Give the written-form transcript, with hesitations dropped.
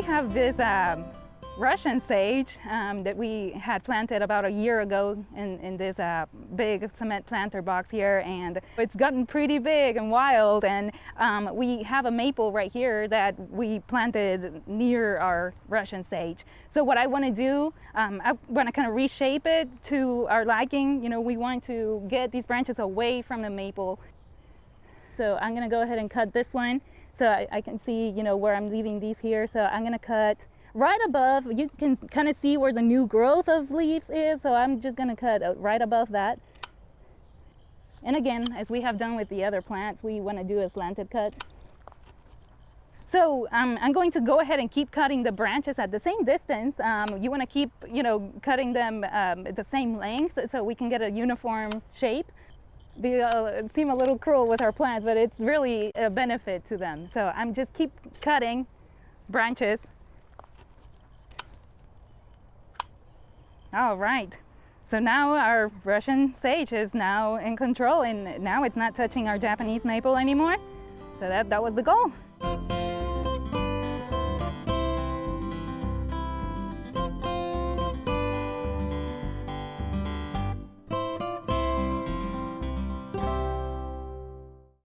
we have this Russian sage that we had planted about a year ago in this big cement planter box here, and it's gotten pretty big and wild, and we have a maple right here that we planted near our Russian sage. So what I want to do, I want to kind of reshape it to our liking. You know, we want to get these branches away from the maple. So I'm going to go ahead and cut this one so I can see, you know, where I'm leaving these here. So I'm going to cut right above. You can kind of see where the new growth of leaves is, so I'm just going to cut right above that. And again, as we have done with the other plants, we want to do a slanted cut. So I'm going to go ahead and keep cutting the branches at the same distance. You want to keep, you know, cutting them at the same length so we can get a uniform shape. It seems a little cruel with our plants, but it's really a benefit to them. So I'm just keep cutting branches. All right, so now our Russian sage is now in control, and now it's not touching our Japanese maple anymore. So that was the goal.